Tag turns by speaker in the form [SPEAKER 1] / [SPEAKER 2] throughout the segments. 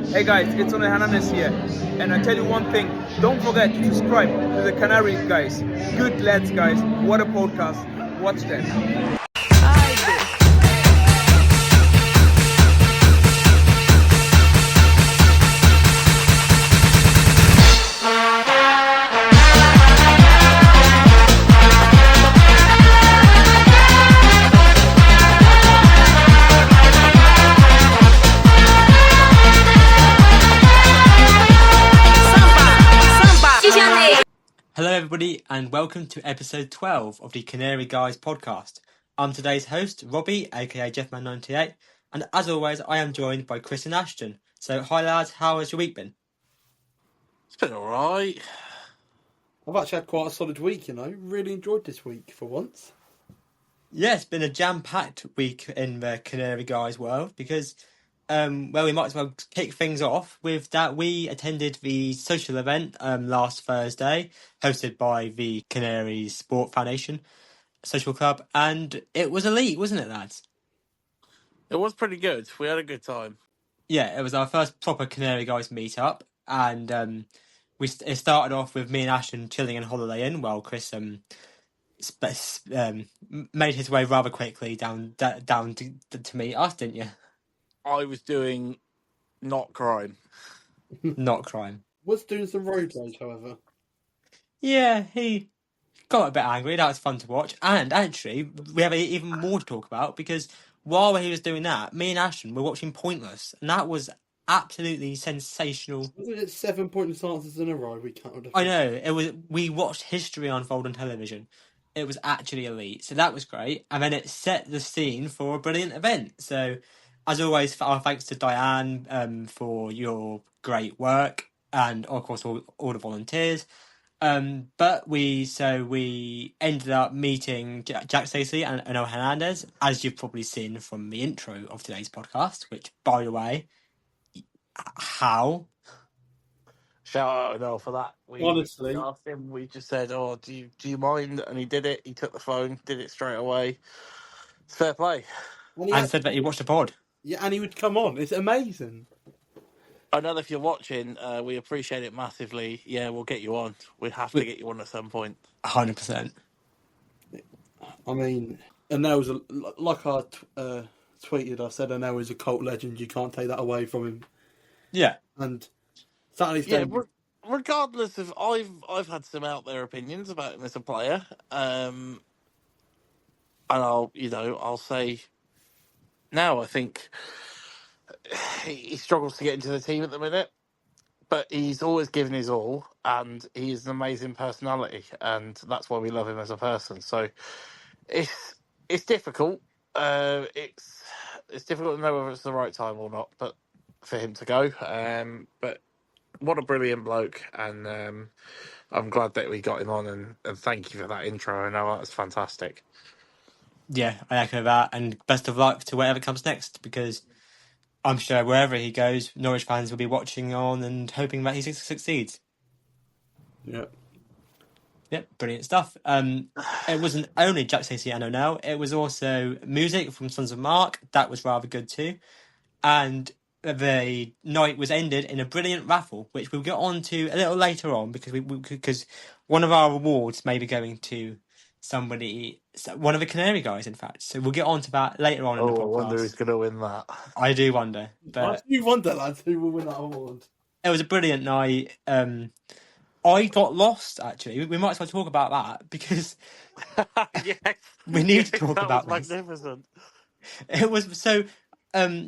[SPEAKER 1] Hey guys, it's One Hernandez here, and I tell you one thing: don't forget to subscribe to the Canary guys. Good lads, guys. What a podcast! Watch them.
[SPEAKER 2] Hello everybody and welcome to episode 12 of the Canary Guys podcast. I'm today's host, Robbie, aka Jeffman98, and as always I am joined by Chris and Ashton. So hi lads, how has your week been?
[SPEAKER 3] It's been alright.
[SPEAKER 4] I've actually had quite a solid week, Really enjoyed this week for once.
[SPEAKER 2] Yeah, it's been a jam-packed week in the Canary Guys world because, we might as well kick things off with that we attended the social event last Thursday, hosted by the Canary Sport Foundation Social Club, and it was elite, wasn't it, lads?
[SPEAKER 3] It was pretty good. We had a good time.
[SPEAKER 2] Yeah, it was our first proper Canary Guys meet-up, and it started off with me and Ashton chilling in Holiday Inn while Chris made his way rather quickly down to meet us, didn't you?
[SPEAKER 3] I was doing not crime.
[SPEAKER 2] Not crime.
[SPEAKER 4] Was doing some road rage, however.
[SPEAKER 2] Yeah, he got a bit angry. That was fun to watch, and actually, we have even more to talk about because while he was doing that, me and Ashton were watching Pointless, and that was absolutely sensational.
[SPEAKER 4] Wasn't it 7 pointless answers in a row? We counted.
[SPEAKER 2] I know it was. We watched history unfold on television. It was actually elite, so that was great. And then it set the scene for a brilliant event. So, as always, our thanks to Diane for your great work, and of course all the volunteers. But we ended up meeting Jack Stacey and Noel Hernandez, as you've probably seen from the intro of today's podcast. Which, by the way, how?
[SPEAKER 3] Shout out Noel for that.
[SPEAKER 4] Honestly.
[SPEAKER 3] We asked him. We just said, "Oh, do you mind?" And he did it. He took the phone, did it straight away. It's fair play.
[SPEAKER 2] And said that he watched the pod.
[SPEAKER 4] Yeah, and he would come on. It's amazing.
[SPEAKER 3] I know that if you're watching, we appreciate it massively. Yeah, we'll get you on. We have to get you on at some point.
[SPEAKER 2] 100%.
[SPEAKER 4] I mean, Anel's like I tweeted. I said Anel is a cult legend. You can't take that away from him.
[SPEAKER 2] Yeah.
[SPEAKER 4] And Saturday's
[SPEAKER 3] Yeah,
[SPEAKER 4] game.
[SPEAKER 3] regardless of, I've had some out there opinions about him as a player, and I'll say now I think he struggles to get into the team at the minute, but he's always given his all, and he's an amazing personality, and that's why we love him as a person. So it's difficult. It's difficult to know whether it's the right time or not, but for him to go. But what a brilliant bloke, and I'm glad that we got him on, and thank you for that intro. I know that was fantastic.
[SPEAKER 2] Yeah, I echo that, and best of luck to whatever comes next, because I'm sure wherever he goes, Norwich fans will be watching on and hoping that he succeeds.
[SPEAKER 4] Yeah.
[SPEAKER 2] Yep, brilliant stuff. It wasn't only Jack Stacey and O'Neill, it was also music from Sons of Mark. That was rather good too. And the night was ended in a brilliant raffle, which we'll get on to a little later on, because because one of our awards may be going to one of the Canary Guys, in fact. So we'll get on to that later on in the podcast.
[SPEAKER 3] I wonder who's going to win that.
[SPEAKER 2] I do wonder. But
[SPEAKER 4] You wonder, lads, who will win that award.
[SPEAKER 2] it was a brilliant night. I got lost, actually. We might as well talk about that, because
[SPEAKER 3] Yes,
[SPEAKER 2] we need to talk about
[SPEAKER 3] was
[SPEAKER 2] this.
[SPEAKER 3] magnificent.
[SPEAKER 2] It was so.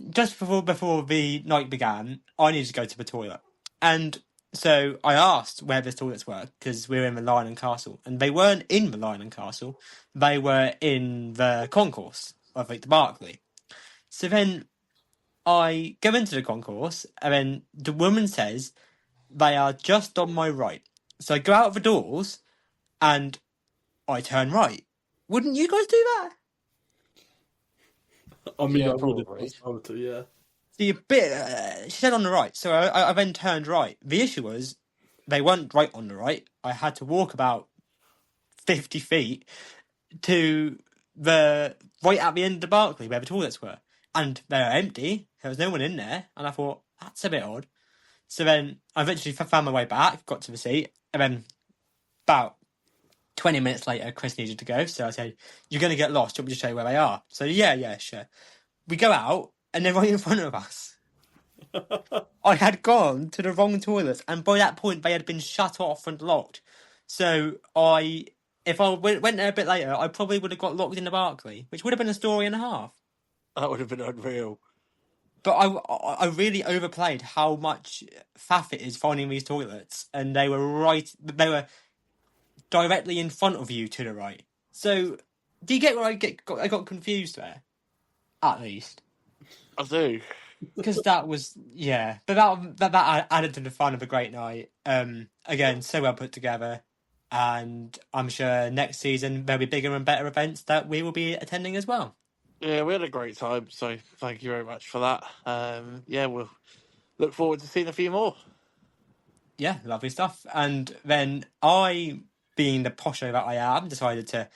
[SPEAKER 2] Just before the night began, I needed to go to the toilet, and so I asked where the toilets were, because we were in the Lion and Castle, and they weren't in the Lion and Castle. They were in the concourse of the Barclay. So then I go into the concourse, and then the woman says they are just on my right. So I go out of the doors, and I turn right. Wouldn't you guys do that?
[SPEAKER 4] I mean,
[SPEAKER 3] Yeah,
[SPEAKER 4] I would
[SPEAKER 3] probably.
[SPEAKER 4] have yeah.
[SPEAKER 2] The bit she said on the right, so I then turned right. The issue was they weren't right on the right. I had to walk about 50 feet to the right at the end of the Barclay where the toilets were, and they were empty. There was no one in there, and I thought, that's a bit odd. So then I eventually found my way back, got to the seat, and then about 20 minutes later, Chris needed to go. So I said, "You're going to get lost. Do you want me to show you where they are?" So yeah, sure. We go out, and they're right in front of us. I had gone to the wrong toilets, and by that point, they had been shut off and locked. So if I went there a bit later, I probably would have got locked in the Barclay, which would have been a story and a half.
[SPEAKER 3] That would have been unreal.
[SPEAKER 2] But I really overplayed how much faff it is finding these toilets, and they were directly in front of you to the right. So, do you get where I got confused there? At least.
[SPEAKER 3] I do.
[SPEAKER 2] Because that was, yeah. But that added to the fun of a great night. Again, so well put together. And I'm sure next season there'll be bigger and better events that we will be attending as well.
[SPEAKER 3] Yeah, we had a great time, so thank you very much for that. Yeah, we'll look forward to seeing a few more.
[SPEAKER 2] Yeah, lovely stuff. And then I, being the posho that I am, decided to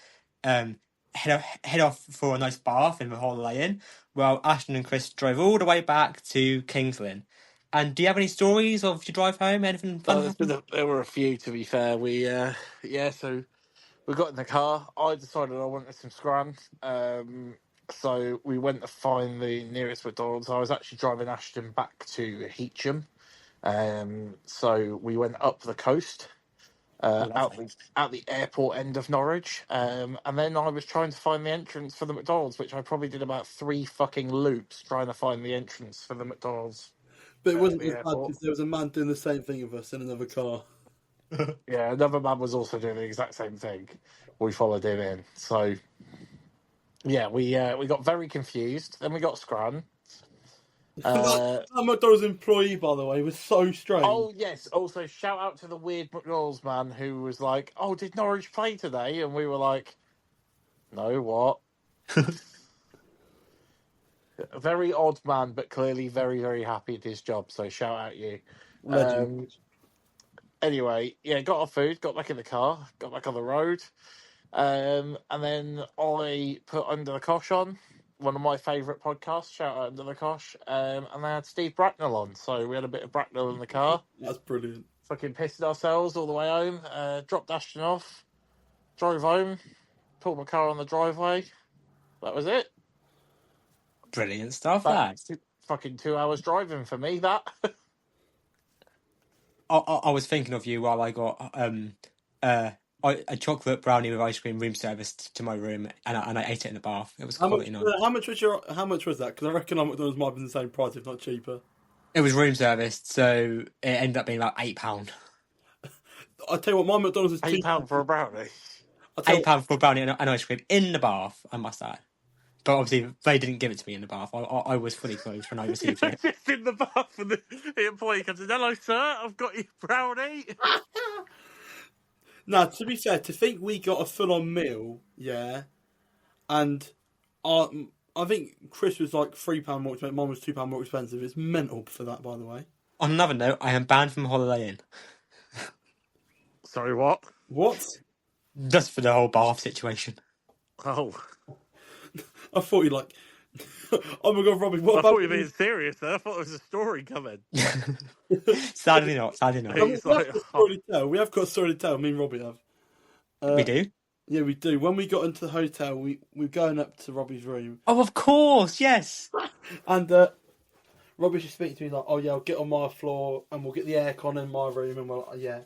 [SPEAKER 2] head off for a nice bath in the Holiday Inn, while Ashton and Chris drove all the way back to Kings Lynn. And do you have any stories of your drive home? Anything fun happened?
[SPEAKER 3] There were a few, to be fair. So we got in the car. I decided I wanted some scran. So we went to find the nearest McDonald's. I was actually driving Ashton back to Heacham. So we went up the coast, out the airport end of Norwich. And then I was trying to find the entrance for the McDonald's, which I probably did about 3 fucking loops trying to find the entrance for the McDonald's.
[SPEAKER 4] But it wasn't
[SPEAKER 3] the
[SPEAKER 4] as bad
[SPEAKER 3] airport.
[SPEAKER 4] because there was a man doing the same thing with us in another car.
[SPEAKER 3] Yeah, another man was also doing the exact same thing. We followed him in. So, yeah, we got very confused. Then we got scran.
[SPEAKER 4] That McDonald's employee, by the way, was so strange.
[SPEAKER 3] Oh, yes. Also, shout out to the weird McDonald's man who was like, "Oh, did Norwich play today?" And we were like, "No, what?" A very odd man, but clearly very, very happy at his job. So, shout out you.
[SPEAKER 4] Legend.
[SPEAKER 3] Anyway, yeah, got our food, got back in the car, got back on the road. And then I put Under the Cosh on, one of my favourite podcasts, shout out Under the Cosh. And they had Steve Bracknell on, so we had a bit of Bracknell in the car.
[SPEAKER 4] That's brilliant.
[SPEAKER 3] Fucking pissed ourselves all the way home. Dropped Ashton off, drove home, pulled my car on the driveway. That was it.
[SPEAKER 2] Brilliant stuff, that.
[SPEAKER 3] Fucking 2 hours driving for me, that.
[SPEAKER 2] I was thinking of you while I got a chocolate brownie with ice cream room service to my room, and I ate it in the bath. It was quality night.
[SPEAKER 4] How much was that? Because I reckon our McDonald's might have been the same price, if not cheaper.
[SPEAKER 2] It was room serviced, so it ended up being about £8.
[SPEAKER 4] I tell you what, my McDonald's is
[SPEAKER 3] £8 for a brownie.
[SPEAKER 2] £8 for a brownie and ice cream in the bath, I must add. But obviously, they didn't give it to me in the bath. I was fully clothed when I received it.
[SPEAKER 3] Just in the bath, and the employee comes in. "Hello, sir. I've got your brownie."
[SPEAKER 4] Now, to be fair, to think we got a full-on meal, yeah, and I think Chris was like £3 more expensive. Mine was £2 more expensive. It's mental for that, by the way.
[SPEAKER 2] On another note, I am banned from Holiday Inn.
[SPEAKER 3] Sorry, what?
[SPEAKER 4] What?
[SPEAKER 2] Just for the whole bath situation.
[SPEAKER 3] Oh,
[SPEAKER 4] I thought you like. Oh my god, Robbie! What
[SPEAKER 3] I
[SPEAKER 4] about
[SPEAKER 3] thought you were being serious there. I thought there was a story coming.
[SPEAKER 2] Sadly not. Sadly not.
[SPEAKER 3] He's like,
[SPEAKER 4] We have got a story to tell. Me and Robbie have.
[SPEAKER 2] We do?
[SPEAKER 4] Yeah, we do. When we got into the hotel, we were going up to Robbie's room,
[SPEAKER 2] Oh, of course, yes.
[SPEAKER 4] and Robbie just speaking to me like, "Oh yeah, I'll get on my floor and we'll get the aircon in my room," and we're like, "Yeah."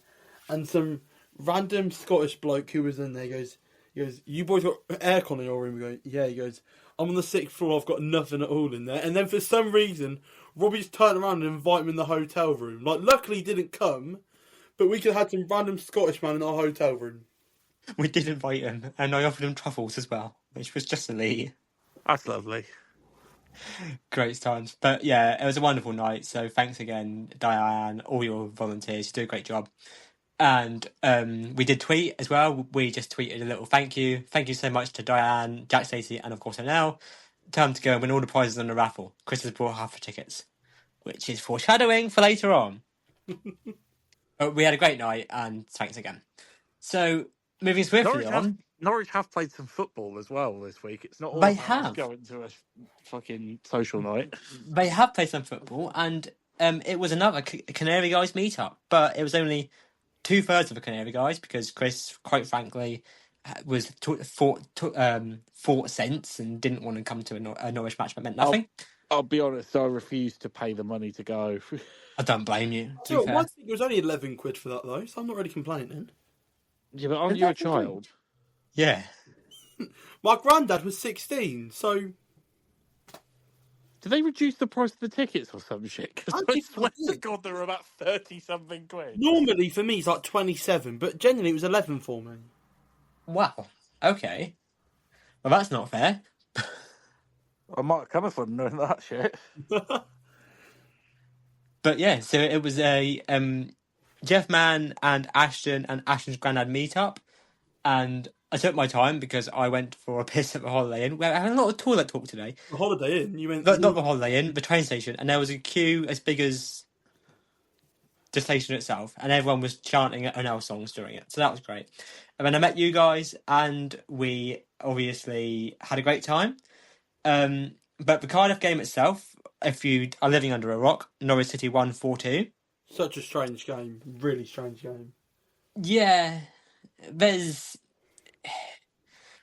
[SPEAKER 4] And some random Scottish bloke who was in there goes, "You boys got aircon in your room?" We go, "Yeah." He goes, "I'm on the 6th floor. I've got nothing at all in there." And then for some reason, Robbie's turned around and invited him in the hotel room. Like, luckily he didn't come, but we could have had some random Scottish man in our hotel room.
[SPEAKER 2] We did invite him, and I offered him truffles as well, which was just elite.
[SPEAKER 3] that's lovely.
[SPEAKER 2] Great times. But yeah, it was a wonderful night. So thanks again, Diane, all your volunteers. You do a great job. And we did tweet as well. We just tweeted a little thank you. Thank you so much to Diane, Jack Stacey, and of course Anel. Time to go and win all the prizes on the raffle. Chris has bought half the tickets, which is foreshadowing for later on. But we had a great night, and thanks again. So moving swiftly on.
[SPEAKER 3] Norwich have played some football as well this week. It's not all
[SPEAKER 2] They
[SPEAKER 3] about
[SPEAKER 2] have.
[SPEAKER 3] us going to a fucking social night.
[SPEAKER 2] They have played some football, and It was another Canary Guys meetup, but it was only 2/3 of the Canary Guys because Chris, quite frankly, was fought sense and didn't want to come to a Norwich match that meant nothing.
[SPEAKER 3] I'll be honest, I refused to pay the money to go.
[SPEAKER 2] I don't blame you. To
[SPEAKER 4] So
[SPEAKER 2] be
[SPEAKER 4] my
[SPEAKER 2] fair,
[SPEAKER 4] ticket was only 11 quid for that though, so I'm not really complaining.
[SPEAKER 3] Yeah, but aren't you a child?
[SPEAKER 2] yeah.
[SPEAKER 4] My granddad was 16, so
[SPEAKER 3] Did they reduce the price of the tickets or some shit? Because
[SPEAKER 4] I
[SPEAKER 3] I
[SPEAKER 4] think
[SPEAKER 3] swear
[SPEAKER 4] they
[SPEAKER 3] to
[SPEAKER 4] did.
[SPEAKER 3] God, they were about 30-something quid.
[SPEAKER 4] Normally for me it's like 27, but generally it was 11 for me.
[SPEAKER 2] Wow. Okay. Well, that's not fair.
[SPEAKER 3] I might come if I'm knowing that shit.
[SPEAKER 2] But yeah, so it was a Jeff Mann and Ashton's granddad meetup, and I took my time because I went for a piss at the Holiday Inn. We're having a lot of toilet talk today.
[SPEAKER 4] The Holiday Inn, you went.
[SPEAKER 2] Not the Holiday Inn, the train station, and there was a queue as big as the station itself, and everyone was chanting Onel songs during it, so that was great. And then I met you guys, and we obviously had a great time. But the Cardiff game itself, if you are living under a rock, Norwich City won 4-2.
[SPEAKER 4] Such a strange game, really strange game.
[SPEAKER 2] Yeah, there's.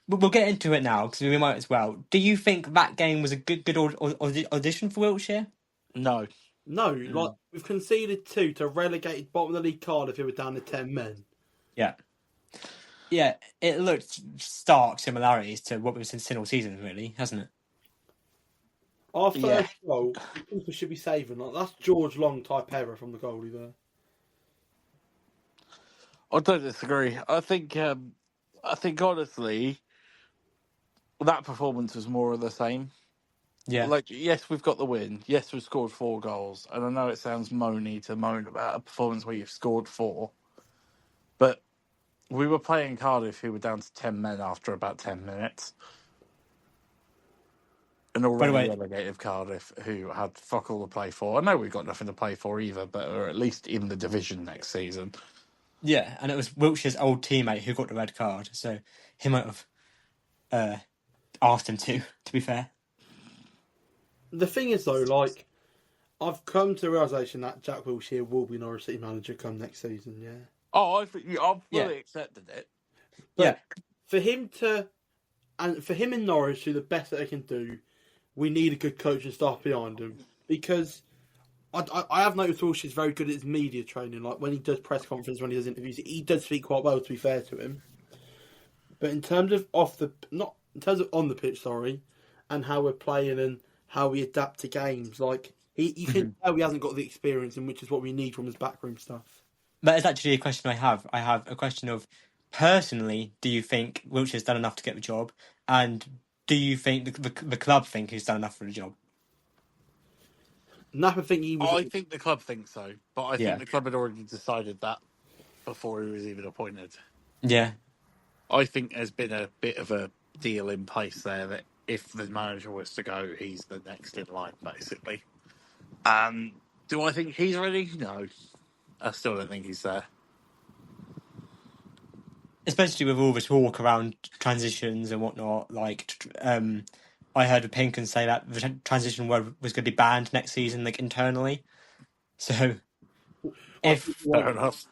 [SPEAKER 2] We'll get into it now because we might as well. Do you think that game was a good audition for Wiltshire?
[SPEAKER 3] No.
[SPEAKER 4] No, like we've conceded 2 to relegated bottom of the league Cardiff who were down to 10 men.
[SPEAKER 2] Yeah. Yeah, it looked stark similarities to what we've seen all season, really, hasn't it?
[SPEAKER 4] Our first goal, people should be saving. Like, that's George Long type error from the goalie there.
[SPEAKER 3] I don't disagree. I think honestly, that performance was more of the same.
[SPEAKER 2] Yeah.
[SPEAKER 3] Like, yes, we've got the win. Yes, we've scored 4 goals. And I know it sounds moany to moan about a performance where you've scored 4. But we were playing Cardiff, who were down to 10 men after about 10 minutes. An already relegated Cardiff, who had fuck all to play for. I know we've got nothing to play for either, but are at least in the division next season.
[SPEAKER 2] Yeah, and it was Wiltshire's old teammate who got the red card, so he might have asked him to be fair.
[SPEAKER 4] The thing is, though, like, I've come to the realisation that Jack Wilshere will be Norwich City manager come next season, yeah.
[SPEAKER 3] Oh, I've fully accepted it.
[SPEAKER 4] But for him in Norwich to do the best that they can do, we need a good coaching staff behind him. Because I have noticed Wilshere's very good at his media training. Like, when he does press conference, when he does interviews, he does speak quite well, to be fair to him. But in terms of on the pitch, and how we're playing and how we adapt to games, like, you can tell he hasn't got the experience, and which is what we need from his backroom stuff.
[SPEAKER 2] That is actually a question I have. I have a question of, personally, do you think Wiltshire's done enough to get the job? And do you think the club think he's done enough for the job?
[SPEAKER 4] Napa think he was.
[SPEAKER 3] I think the club thinks so, but I think the club had already decided that before he was even appointed.
[SPEAKER 2] Yeah.
[SPEAKER 3] I think there's been a bit of a deal in place there that if the manager was to go, he's the next in line, basically. And do I think he's ready? No. I still don't think he's there.
[SPEAKER 2] Especially with all the talk around transitions and whatnot. Like, I heard Pinkins say that the transition word was going to be banned next season, like, internally. So,
[SPEAKER 3] Fair enough.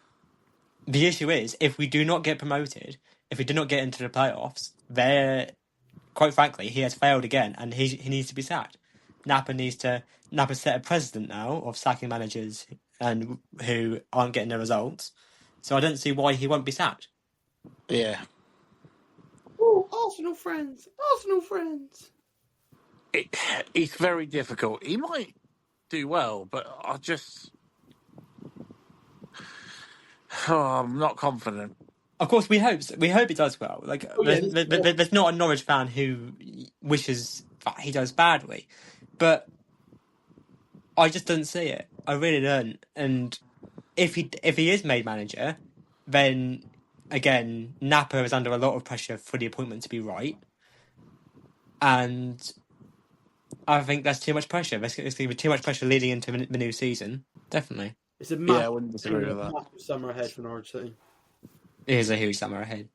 [SPEAKER 2] The issue is, if we do not get promoted, if we do not get into the playoffs, there, quite frankly, he has failed again, and he needs to be sacked. Napa set a precedent now of sacking managers and who aren't getting the results. So I don't see why he won't be sacked.
[SPEAKER 3] Yeah.
[SPEAKER 4] Oh, Arsenal friends!
[SPEAKER 3] It's very difficult. He might do well, but I'm not confident.
[SPEAKER 2] Of course, we hope he does well. Like, there's not a Norwich fan who wishes that he does badly, but I just don't see it. I really don't. And if he is made manager, then again, Napa is under a lot of pressure for the appointment to be right, and I think that's too much pressure. There's going to be too much pressure leading into the new season. Definitely,
[SPEAKER 4] It's a
[SPEAKER 3] I wouldn't disagree with that.
[SPEAKER 4] massive summer ahead for Norwich City.
[SPEAKER 2] it is a huge summer ahead.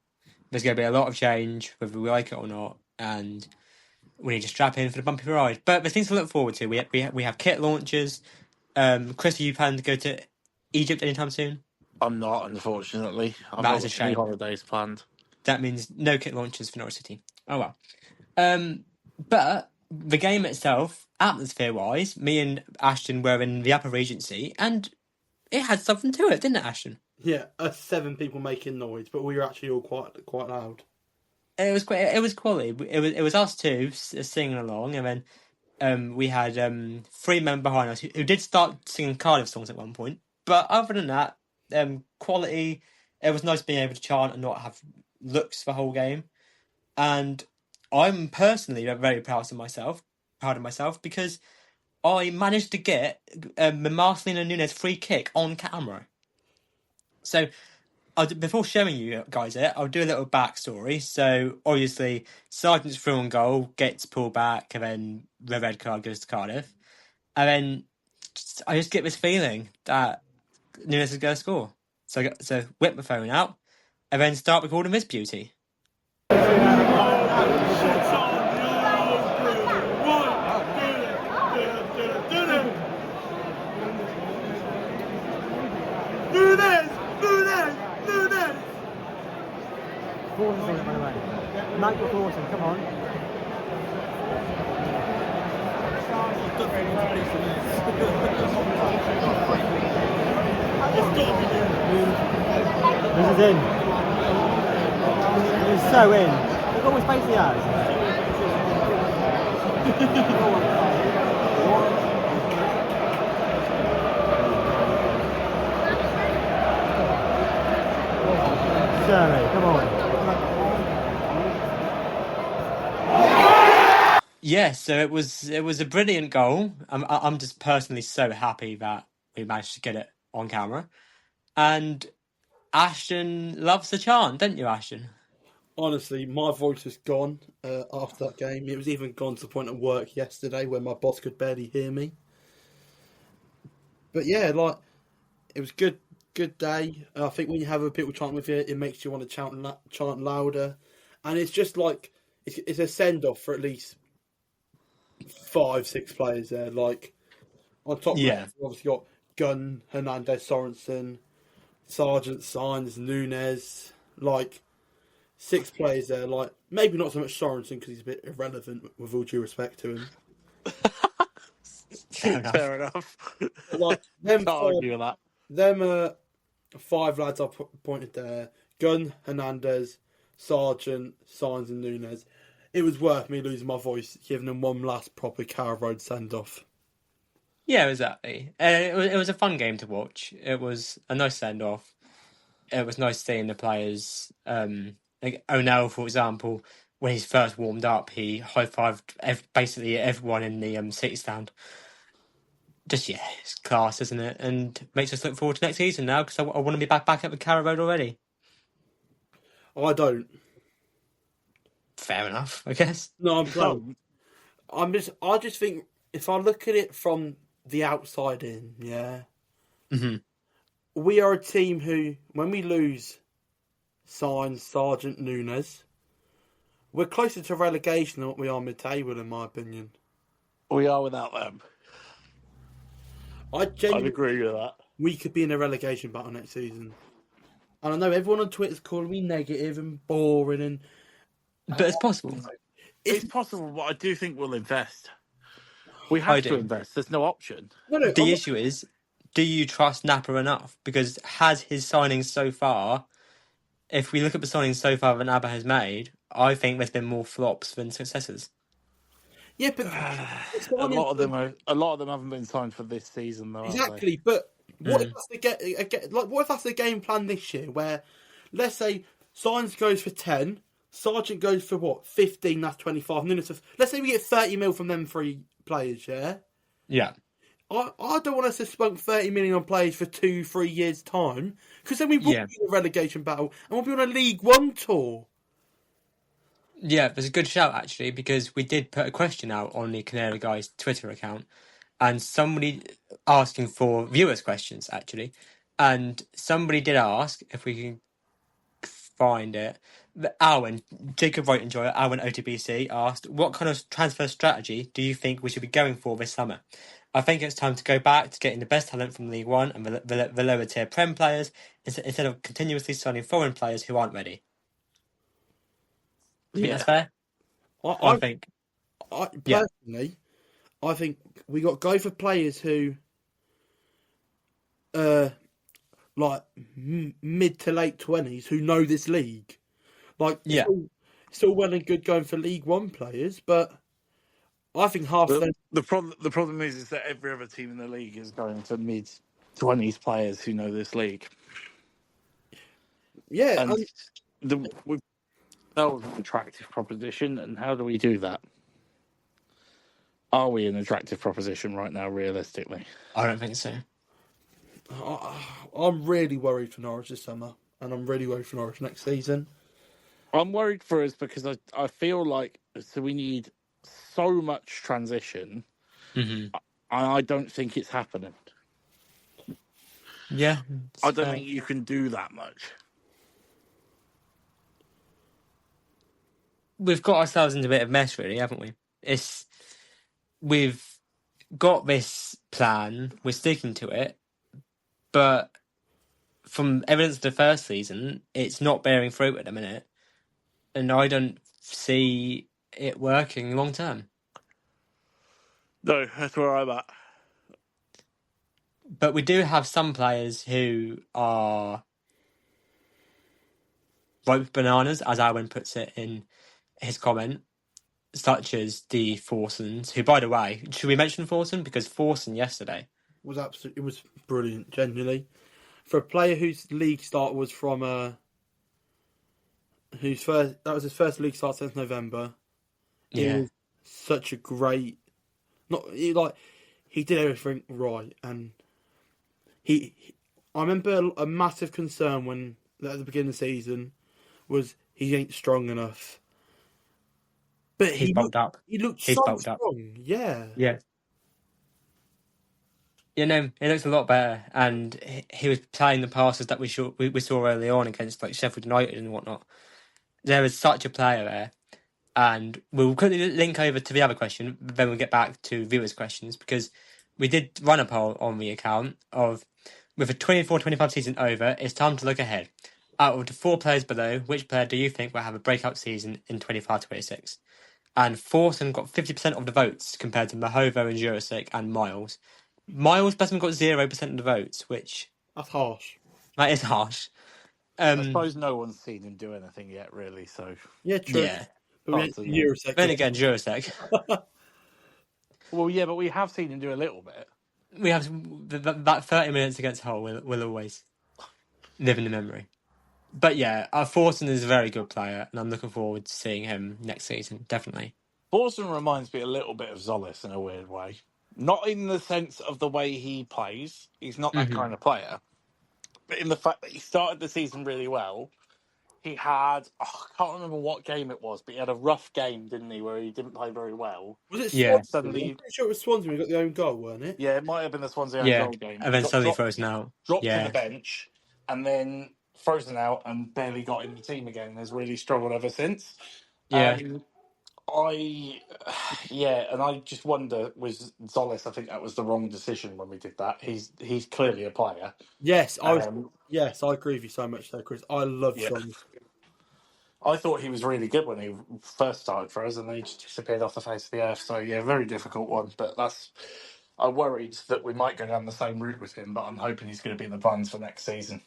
[SPEAKER 2] There's going to be a lot of change, whether we like it or not, and we need to strap in for the bumpy ride. But there's things to look forward to. We have kit launches. Chris, are you planning to go to Egypt anytime soon?
[SPEAKER 3] I'm not, unfortunately. I've
[SPEAKER 2] That
[SPEAKER 3] not
[SPEAKER 2] is a
[SPEAKER 3] got any
[SPEAKER 2] shame.
[SPEAKER 3] holidays planned.
[SPEAKER 2] That means no kit launches for Norwich City. Oh well. But the game itself, atmosphere-wise, me and Ashton were in the Upper Regency, and it had something to it, didn't it, Ashton?
[SPEAKER 4] Yeah, us 7 people making noise, but we were actually all quite loud.
[SPEAKER 2] It was quite. It was quality. It was us two singing along, and then we had 3 men behind us who did start singing Cardiff songs at one point. But other than that, quality. It was nice being able to chant and not have looks the whole game. And I'm personally very proud of myself because I managed to get the Marcelino Nunes free kick on camera. So before showing you guys it, I'll do a little backstory. So obviously, Sargent's through on goal gets pulled back, and then the red card goes to Cardiff, and then I just get this feeling that Nunes is going to score. So whip my phone out, and then start recording this beauty.
[SPEAKER 5] Forward by the way. Michael Forward, come on. This is in. It's so in. Look how much space he has. Surrey, come on.
[SPEAKER 2] Yeah, so it was a brilliant goal. I'm just personally so happy that we managed to get it on camera. And Ashton loves the chant, don't you, Ashton?
[SPEAKER 4] Honestly, my voice was gone after that game. It was even gone to the point at work yesterday where my boss could barely hear me. But yeah, like it was good day. I think when you have people chant with you, it makes you want to chant louder, and it's just like it's a send off for at least 5-6 players there. Like on top
[SPEAKER 2] Yeah.
[SPEAKER 4] left, we've obviously got Gunn, Hernandez, Sorensen, Sargent, Signs, Nunes. Like 6 players there. Like maybe not so much Sorensen because he's a bit irrelevant. With all due respect to him,
[SPEAKER 3] Fair enough.
[SPEAKER 4] but like them
[SPEAKER 3] Can't argue with that.
[SPEAKER 4] them 5 lads I pointed there: Gunn, Hernandez, Sargent, Signs, and Nunes. It was worth me losing my voice, giving them one last proper Carrow Road send off.
[SPEAKER 2] Yeah, exactly. It was a fun game to watch. It was a nice send off. It was nice seeing the players. Like O'Neill, for example, when he's first warmed up, he high fived basically everyone in the City stand. Just yeah, it's class, isn't it? And makes us look forward to next season now because I want to be back at the Carrow Road already.
[SPEAKER 4] I don't.
[SPEAKER 2] Fair enough, I guess.
[SPEAKER 4] No, I'm playing. I just think if I look at it from the outside in, yeah, we are a team who, when we lose Signs, Sargent, Nunes, we're closer to relegation than what we are mid-table, in my opinion.
[SPEAKER 3] We are without them.
[SPEAKER 4] I genuinely
[SPEAKER 3] agree with that.
[SPEAKER 4] we could be in a relegation battle next season. And I know everyone on Twitter's calling me negative and boring, and
[SPEAKER 2] But it's possible.
[SPEAKER 3] It's possible, but I do think we'll invest. We have to invest. There's no option.
[SPEAKER 4] no,
[SPEAKER 2] The issue is, do you trust Napa enough? Because has his signings so far, if we look at the signings so far that Napa has made, I think there's been more flops than successes.
[SPEAKER 4] Yeah, but
[SPEAKER 3] a lot of them haven't been signed for this season, though.
[SPEAKER 4] Exactly, but what if that's the game plan this year? Where, let's say, Signs goes for 10, Sargent goes for what 15. That's 25 minutes of. Let's say we get 30 mil from them 3 players. Yeah.
[SPEAKER 2] Yeah.
[SPEAKER 4] I don't want us to spunk 30 million on players for 2-3 years time because then we will be in a relegation battle and we'll be on a League One tour.
[SPEAKER 2] Yeah, there's a good shout actually because we did put a question out on the Canary Guys Twitter account and somebody asking for viewers' questions actually, and somebody did ask if we can find it. Alwyn, Jacob Wright Alwyn OTBC asked, what kind of transfer strategy do you think we should be going for this summer? I think it's time to go back to getting the best talent from League One and the lower tier Prem players instead of continuously signing foreign players who aren't ready. I think
[SPEAKER 3] Yeah.
[SPEAKER 2] that's fair. I
[SPEAKER 4] I,
[SPEAKER 2] think,
[SPEAKER 4] I
[SPEAKER 2] yeah,
[SPEAKER 4] personally, I think we got to go for players who, like mid to late 20s, who know this league. Like,
[SPEAKER 2] yeah.
[SPEAKER 4] it's all well and good going for League One players, but I think half of them.
[SPEAKER 3] The problem is that every other team in the league is going for mid-20s players who know this league,
[SPEAKER 4] Yeah,
[SPEAKER 3] and that was an attractive proposition. And how do we do that? Are we an attractive proposition right now, realistically?
[SPEAKER 2] I don't think so.
[SPEAKER 4] I'm really worried for Norwich this summer, and I'm really worried for Norwich next season.
[SPEAKER 3] I'm worried for us because I feel like we need so much transition,
[SPEAKER 2] Mm-hmm.
[SPEAKER 3] and I don't think it's happening.
[SPEAKER 2] Yeah,
[SPEAKER 3] I don't think you can do that much.
[SPEAKER 2] we've got ourselves into a bit of mess, really, haven't we? We've got this plan, we're sticking to it, but from evidence of the first season, it's not bearing fruit at the minute, and I don't see it working long term.
[SPEAKER 3] No, that's where I'm at.
[SPEAKER 2] But we do have some players who are ripe bananas, as Owen puts it in his comment, such as the Forsons, who, by the way, should we mention Forson? Because Forson yesterday
[SPEAKER 4] It was brilliant, genuinely, for a player whose league start was from that was his first league start since November. It was such a great, he did everything right, and I remember a massive concern when at the beginning of the season was he ain't strong enough, but
[SPEAKER 2] he's bulked up.
[SPEAKER 4] he looked
[SPEAKER 2] He's
[SPEAKER 4] so
[SPEAKER 2] bulked up.
[SPEAKER 4] strong, yeah.
[SPEAKER 2] Yeah. You know, it looks a lot better, and he was playing the passes that we saw early on against like Sheffield United and whatnot. There is such a player there, and we'll quickly link over to the other question. Then we'll get back to viewers' questions because we did run a poll on the account of with the 24-25 season over. It's time to look ahead. Out of the 4 players below, which player do you think will have a breakout season in 25-26? And Forson got 50% of the votes compared to Mahova and Jurasic and Miles. Miles Besson got 0% of the votes, which
[SPEAKER 4] That's harsh.
[SPEAKER 2] that is harsh.
[SPEAKER 3] I suppose no one's seen him do anything yet, really. So
[SPEAKER 4] Yeah, true.
[SPEAKER 2] Yeah.
[SPEAKER 4] But we
[SPEAKER 3] Hard
[SPEAKER 4] ain't
[SPEAKER 3] to
[SPEAKER 4] seen
[SPEAKER 3] know.
[SPEAKER 4] Eurosec.
[SPEAKER 2] Then again, Jurasic.
[SPEAKER 3] Well, yeah, but we have seen him do a little bit.
[SPEAKER 2] We have that 30 minutes against Hull will always live in the memory. But yeah, Forson is a very good player, and I'm looking forward to seeing him next season. Definitely.
[SPEAKER 3] Borson reminds me a little bit of Zolis in a weird way. Not in the sense of the way he plays. He's not that kind of player. But in the fact that he started the season really well. He had, I can't remember what game it was, but he had a rough game, didn't he, where he didn't play very well.
[SPEAKER 4] Was it
[SPEAKER 2] Yeah.
[SPEAKER 4] Swansea? I'm pretty sure it was Swansea when we got the own goal, weren't it?
[SPEAKER 3] Yeah, it might have been the Swansea own
[SPEAKER 2] Yeah.
[SPEAKER 3] goal game.
[SPEAKER 2] And then suddenly frozen out.
[SPEAKER 3] Dropped to
[SPEAKER 2] Yeah.
[SPEAKER 3] the bench, and then frozen out and barely got in the team again. Has really struggled ever since.
[SPEAKER 2] Yeah.
[SPEAKER 3] And I just wonder, was Zolis, I think that was the wrong decision when we did that. He's clearly a player.
[SPEAKER 4] Yes, I agree with you so much there, Chris. I love Sean.
[SPEAKER 3] I thought he was really good when he first started for us, and then he just disappeared off the face of the earth. So yeah, very difficult one. But I worried that we might go down the same route with him, but I'm hoping he's going to be in the plans for next season.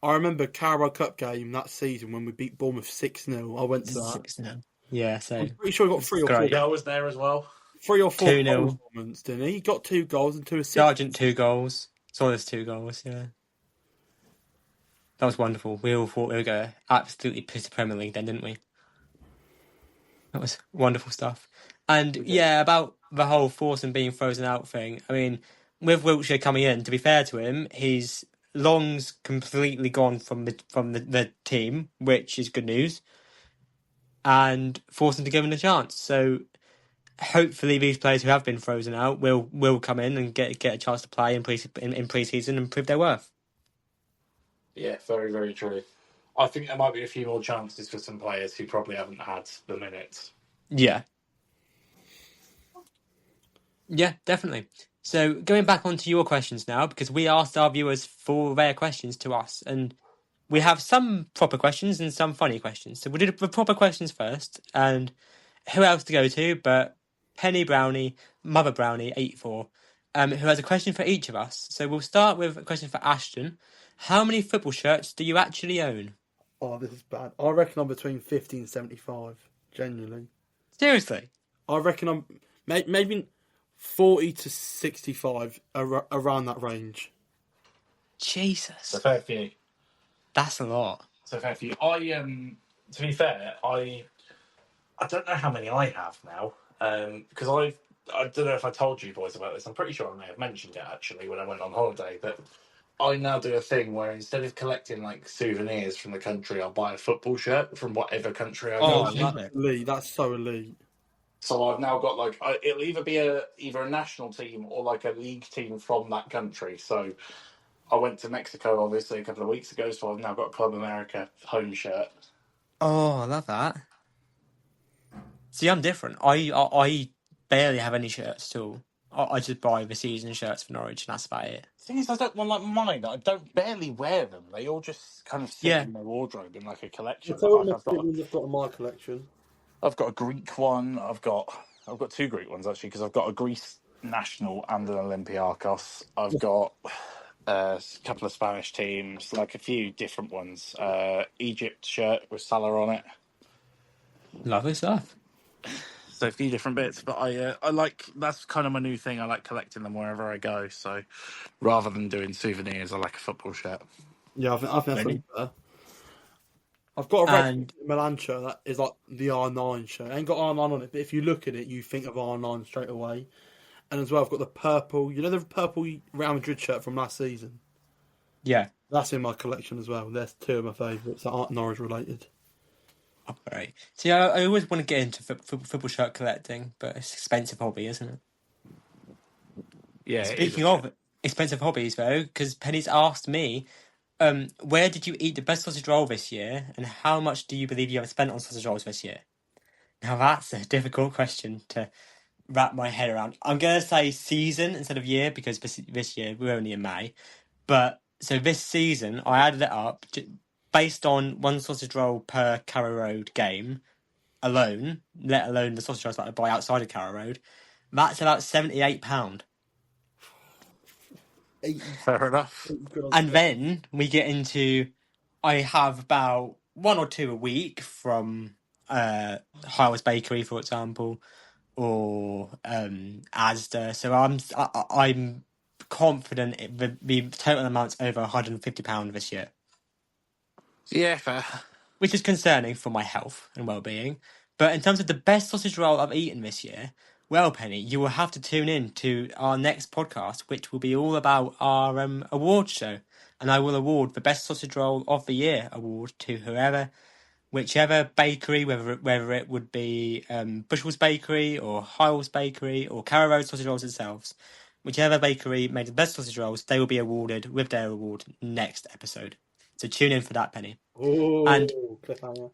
[SPEAKER 4] I remember Carabao Cup game that season when we beat Bournemouth 6-0. I went to that.
[SPEAKER 2] 6-0. Yeah, so
[SPEAKER 4] I'm pretty sure he got 3 or 4.
[SPEAKER 2] great.
[SPEAKER 3] Yeah, I was there as well.
[SPEAKER 4] 3 or 4
[SPEAKER 2] 2-0.
[SPEAKER 4] goals, didn't he? He got 2 goals and 2 assists.
[SPEAKER 2] Sargent 2 goals. Solis 2 goals. Yeah, that was wonderful. We all thought we were going to absolutely piss the Premier League then, didn't we? That was wonderful stuff. And yeah, about the whole Forson being frozen out thing. I mean, with Wiltshire coming in, to be fair to him, he's Long's completely gone from the team, which is good news. And forced him to give him a chance. So hopefully these players who have been frozen out will come in and get a chance to play in pre-season and prove their worth.
[SPEAKER 3] Yeah, very, very true. I think there might be a few more chances for some players who probably haven't had the minutes.
[SPEAKER 2] Yeah. Yeah, definitely. So going back onto your questions now, because we asked our viewers for their questions to us, and we have some proper questions and some funny questions. So we'll do the proper questions first, and who else to go to but Penny Brownie, Mother Brownie 84, who has a question for each of us. So we'll start with a question for Ashton. How many football shirts do you actually own?
[SPEAKER 4] Oh, this is bad. I reckon I'm between 50 and 75. Genuinely,
[SPEAKER 2] Seriously?
[SPEAKER 4] I reckon I'm maybe 40 to 65 around that range.
[SPEAKER 2] Jesus.
[SPEAKER 3] So fair few.
[SPEAKER 2] That's a lot.
[SPEAKER 3] So fair few. To be fair, I don't know how many I have now. Because I don't know if I told you boys about this. I'm pretty sure I may have mentioned it actually when I went on holiday. But I now do a thing where instead of collecting like souvenirs from the country, I'll buy a football shirt from whatever country I
[SPEAKER 2] Oh,
[SPEAKER 3] go
[SPEAKER 2] I
[SPEAKER 3] to.
[SPEAKER 2] love it.
[SPEAKER 4] Elite. That's so elite.
[SPEAKER 3] So I've now got like it'll either be either a national team or like a league team from that country. So I went to Mexico obviously a couple of weeks ago, so I've now got a Club America home shirt.
[SPEAKER 2] Oh, I love that. See, I'm different. I barely have any shirts at all. I just buy the season shirts for Norwich, and that's about it.
[SPEAKER 3] The thing is, I don't want like mine. I don't barely wear them. They all just kind of sit
[SPEAKER 2] Yeah.
[SPEAKER 3] in my wardrobe in like a collection.
[SPEAKER 4] I'll tell you
[SPEAKER 3] Like
[SPEAKER 4] what my ones I've got in my collection.
[SPEAKER 3] I've got a Greek one. I've got two Greek ones actually because I've got a Greece national and an Olympiakos. I've got a couple of Spanish teams, like a few different ones. Egypt shirt with Salah on it.
[SPEAKER 2] Lovely stuff.
[SPEAKER 3] So a few different bits, but I like that's kind of my new thing. I like collecting them wherever I go. So rather than doing souvenirs, I like a football shirt.
[SPEAKER 4] Yeah, I think that's
[SPEAKER 2] Really?
[SPEAKER 4] really better. I've got a red
[SPEAKER 2] And
[SPEAKER 4] Milan shirt that is like the R9 shirt. It ain't got R9 on it, but if you look at it, you think of R9 straight away. And as well, I've got the purple, the purple Real Madrid shirt from last season.
[SPEAKER 2] yeah,
[SPEAKER 4] That's in my collection as well. There's two of my favourites that aren't Norwich related.
[SPEAKER 2] all right. See, I always want to get into football shirt collecting, but it's an expensive hobby, isn't it?
[SPEAKER 3] Yeah.
[SPEAKER 2] Speaking of expensive hobbies, though, because Penny's asked me, where did you eat the best sausage roll this year, and how much do you believe you have spent on sausage rolls this year? Now that's a difficult question to wrap my head around. I'm gonna say season instead of year because this year we're only in May. But so this season I added it up based on one sausage roll per Carrow Road game alone, let alone the sausage rolls that I buy outside of Carrow Road. That's about £78.
[SPEAKER 3] Fair enough.
[SPEAKER 2] And then we get into I have about one or two a week from Hiles Bakery, for example, or Asda. So I'm confident the total amount's over £150 this year,
[SPEAKER 3] Yeah, fair.
[SPEAKER 2] which is concerning for my health and well-being. But in terms of the best sausage roll I've eaten this year, well, Penny, you will have to tune in to our next podcast, which will be all about our award show, and I will award the best sausage roll of the year award to whichever bakery, whether it would be Bushell's Bakery or Hiles Bakery or Carrow Road Sausage Rolls themselves, whichever bakery made the best sausage rolls, they will be awarded with their award next episode. So tune in for that, Penny.
[SPEAKER 4] Oh,
[SPEAKER 2] And
[SPEAKER 4] cliffhanger.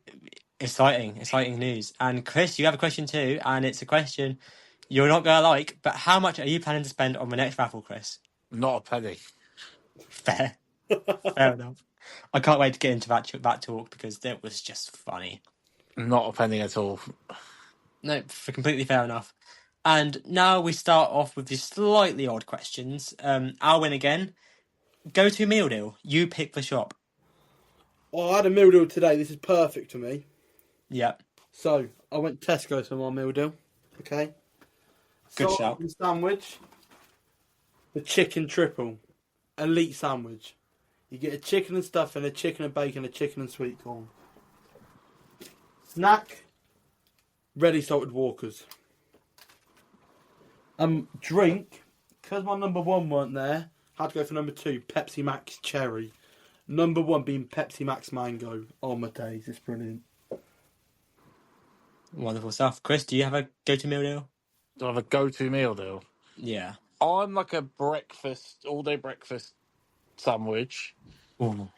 [SPEAKER 2] exciting news. And Chris, you have a question too, and it's a question you're not going to like, but how much are you planning to spend on the next raffle, Chris?
[SPEAKER 3] Not a penny.
[SPEAKER 2] Fair. Fair enough. I can't wait to get into that talk because it was just funny.
[SPEAKER 3] Not a penny at all.
[SPEAKER 2] No, for completely fair enough. And now we start off with the slightly odd questions. I'll win again. Go to meal deal. You pick the shop.
[SPEAKER 4] Oh, I had a meal deal today. This is perfect for me.
[SPEAKER 2] Yep.
[SPEAKER 4] So, I went Tesco's for my meal deal. Okay.
[SPEAKER 2] Good
[SPEAKER 4] Salt
[SPEAKER 2] shout.
[SPEAKER 4] and sandwich. The chicken triple. Elite sandwich. You get a chicken and stuffing, a chicken and bacon, a chicken and sweet corn. Snack. Ready salted Walkers. Drink. Because my number one weren't there, had to go for number two, Pepsi Max Cherry. Number one being Pepsi Max Mango. Oh my days, it's brilliant.
[SPEAKER 2] Wonderful stuff. Chris, do you have a go to meal deal?
[SPEAKER 3] Do I have a go-to meal deal?
[SPEAKER 2] Yeah.
[SPEAKER 3] I'm like a all-day breakfast sandwich.
[SPEAKER 2] Ooh.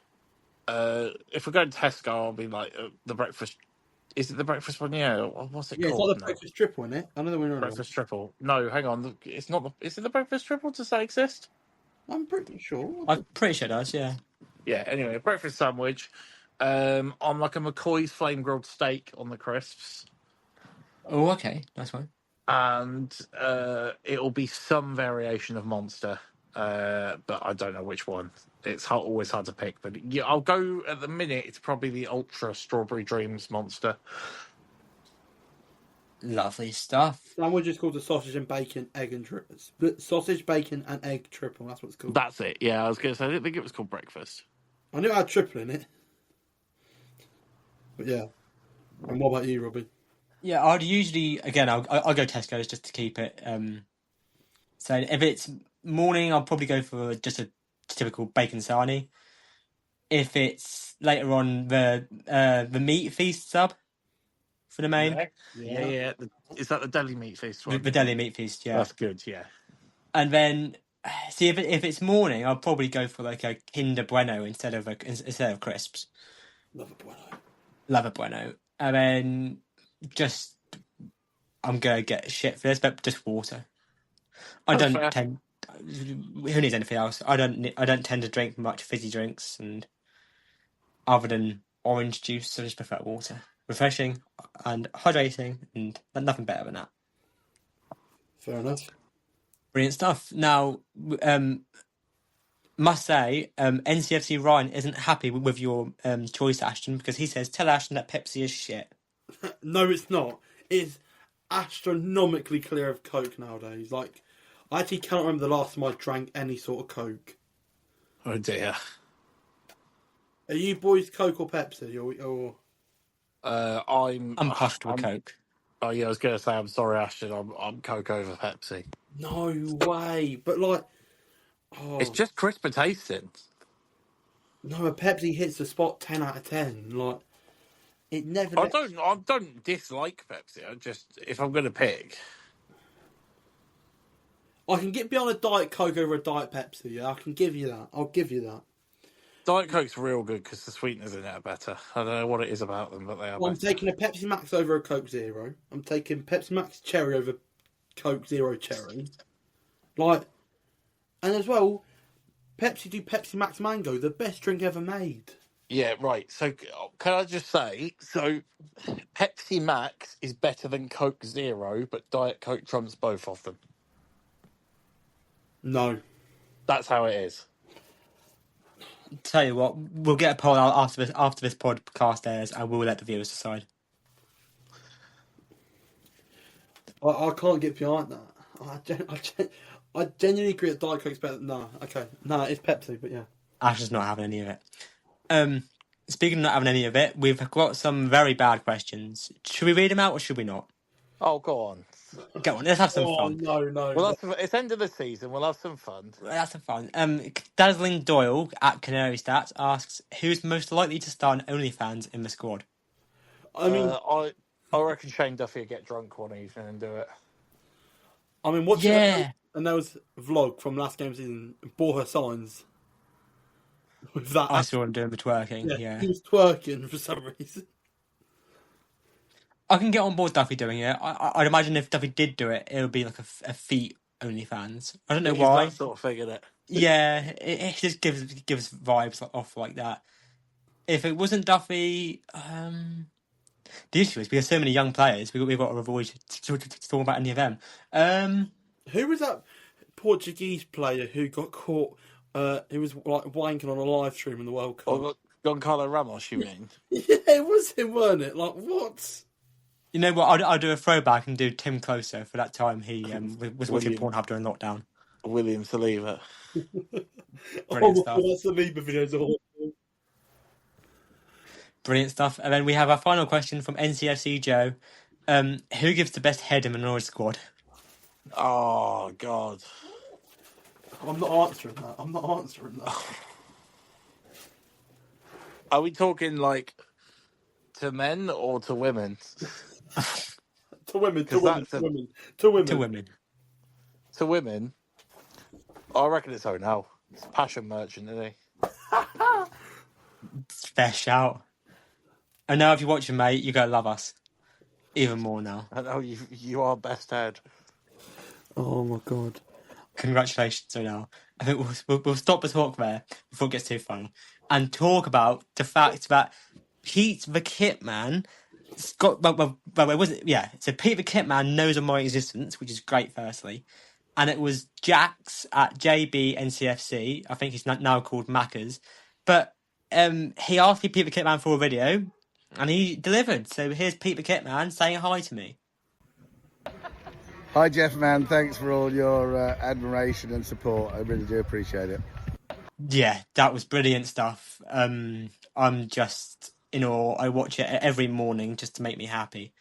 [SPEAKER 3] If we're going to Tesco, I'll be like the breakfast Is it the breakfast one? Yeah. What's it
[SPEAKER 4] Yeah, it's
[SPEAKER 3] called?
[SPEAKER 4] like the
[SPEAKER 3] No.
[SPEAKER 4] breakfast triple, isn't it? I know the winner.
[SPEAKER 3] Breakfast triple. No, hang on. It's not. Is it the breakfast triple? Does that exist?
[SPEAKER 4] I'm pretty sure.
[SPEAKER 2] I'm pretty sure it does. Yeah.
[SPEAKER 3] Yeah. Anyway, breakfast sandwich. On like a McCoy's flame grilled steak on the crisps,
[SPEAKER 2] Oh, okay. That's fine.
[SPEAKER 3] and it'll be some variation of Monster, but I don't know which one. It's always hard to pick, but yeah, I'll go at the minute. It's probably the Ultra Strawberry Dreams Monster.
[SPEAKER 2] Lovely stuff.
[SPEAKER 4] Sandwich is called the sausage and bacon egg and sausage, bacon and egg triple. That's what it's called.
[SPEAKER 3] That's it. Yeah, I was going to say I didn't think it was called breakfast.
[SPEAKER 4] I knew it had triple in it, but yeah. And what about you, Robbie?
[SPEAKER 2] Yeah, I'd usually I'll go Tesco's just to keep it. So if it's morning, I'll probably go for just a typical bacon sarnie. If it's later on, the meat feast sub for the main,
[SPEAKER 3] Yeah. Is that the deli meat feast
[SPEAKER 2] the
[SPEAKER 3] one?
[SPEAKER 2] deli meat feast, yeah.
[SPEAKER 3] That's good. Yeah.
[SPEAKER 2] And then see if it's morning, I'll probably go for like a Kinder Bueno instead of crisps.
[SPEAKER 4] Love a bueno.
[SPEAKER 2] Love a Bueno, and then just I'm gonna get shit for this, but just water. I
[SPEAKER 3] That's
[SPEAKER 2] don't
[SPEAKER 3] fair.
[SPEAKER 2] tend. Who needs anything else? I don't tend to drink much fizzy drinks, and other than orange juice, I just prefer water. Refreshing and hydrating, and nothing better than that.
[SPEAKER 4] Fair enough.
[SPEAKER 2] Brilliant stuff. Now, must say, NCFC Ryan isn't happy with your choice, Ashton, because he says, "Tell Ashton that Pepsi is shit."
[SPEAKER 4] No, it's not. It's astronomically clear of Coke nowadays. Like, I actually cannot remember the last time I drank any sort of Coke.
[SPEAKER 3] Oh dear.
[SPEAKER 4] Are you boys Coke or Pepsi? Or...
[SPEAKER 3] I'm
[SPEAKER 2] Comfortable Coke.
[SPEAKER 3] Oh yeah, I was going to say I'm sorry, Ashton. I'm Coke over Pepsi.
[SPEAKER 4] No way. But like,
[SPEAKER 3] It's just crisper tasting.
[SPEAKER 4] no, a Pepsi hits the spot 10 out of 10. Like, it never.
[SPEAKER 3] I don't dislike Pepsi. I just if I'm going to pick,
[SPEAKER 4] I can get behind a Diet Coke over a Diet Pepsi. Yeah, I can give you that. I'll give you that.
[SPEAKER 3] Diet Coke's real good because the sweeteners in it are better. I don't know what it is about them, but they are
[SPEAKER 4] Well, I'm
[SPEAKER 3] better.
[SPEAKER 4] taking a Pepsi Max over a Coke Zero. I'm taking Pepsi Max Cherry over Coke Zero Cherry. Like, and as well, Pepsi do Pepsi Max Mango, the best drink ever made.
[SPEAKER 3] Yeah, right. So can I just say, Pepsi Max is better than Coke Zero, but Diet Coke trumps both of them.
[SPEAKER 4] No.
[SPEAKER 3] That's how it is.
[SPEAKER 2] Tell you what, we'll get a poll out after this podcast airs, and we'll let the viewers decide.
[SPEAKER 4] I can't get behind that. I genuinely agree that Diet Coke's better. No, okay. No, it's Pepsi, but yeah.
[SPEAKER 2] Ashton's not having any of it. Speaking of not having any of it, we've got some very bad questions. Should we read them out or should we not?
[SPEAKER 3] Oh, go on.
[SPEAKER 2] Go on, let's have some fun.
[SPEAKER 4] No.
[SPEAKER 3] It's end of the season. We'll have some fun.
[SPEAKER 2] Let's have some fun. Dazzling Doyle at Canary Stats asks, who's most likely to start an OnlyFans in the squad?
[SPEAKER 4] I mean,
[SPEAKER 3] I reckon Shane Duffy would get drunk one evening and do it.
[SPEAKER 4] watching
[SPEAKER 2] Yeah.
[SPEAKER 4] and there was a vlog from last game season, bought her signs. With that,
[SPEAKER 2] I saw him doing the twerking, yeah.
[SPEAKER 4] He was twerking for some reason.
[SPEAKER 2] I can get on board Duffy doing it. I'd imagine if Duffy did do it, it would be like a feet OnlyFans. I don't know why.
[SPEAKER 3] That sort of thing, isn't it?
[SPEAKER 2] Yeah, it just gives vibes off like that. If it wasn't Duffy, the issue is we have so many young players. We've got to avoid talking about any of them.
[SPEAKER 4] Who was that Portuguese player who got caught? Who was like wanking on a live stream in the World Cup?
[SPEAKER 3] Or Giancarlo Ramos, you mean?
[SPEAKER 4] Yeah, it was him, weren't it? Like, what?
[SPEAKER 2] You know what? I'll do a throwback and do Tim Closer for that time he was watching
[SPEAKER 3] William.
[SPEAKER 2] Pornhub during lockdown.
[SPEAKER 3] William Saliba.
[SPEAKER 2] Brilliant stuff.
[SPEAKER 4] That's the Liba videos.
[SPEAKER 2] Brilliant stuff. And then we have our final question from NCFC Joe. Who gives the best head in the Norwich squad?
[SPEAKER 3] Oh, God.
[SPEAKER 4] I'm not answering that.
[SPEAKER 3] Are we talking, like, to men or to women?
[SPEAKER 4] To women.
[SPEAKER 3] To
[SPEAKER 2] women.
[SPEAKER 3] To women? I reckon it's O'Neill. It's a passion merchant, isn't he?
[SPEAKER 2] Fair shout. And now if you're watching, mate, you're going to love us even more now.
[SPEAKER 3] I know you are best Ed.
[SPEAKER 4] Oh my god.
[SPEAKER 2] Congratulations, Onel. I think we'll stop the talk there before it gets too fun and talk about the fact that Pete the Kit Man it wasn't, yeah. So Pete the Kit Man knows of my existence, which is great, firstly. And it was Jax at JB NCFC. I think he's now called Maccas. But he asked me Pete the Kit Man for a video, and he delivered. So here's Pete the Kit Man saying hi to me.
[SPEAKER 6] Hi, Jeff, man. Thanks for all your admiration and support. I really do appreciate it.
[SPEAKER 2] Yeah, that was brilliant stuff. I'm just in awe. I watch it every morning just to make me happy.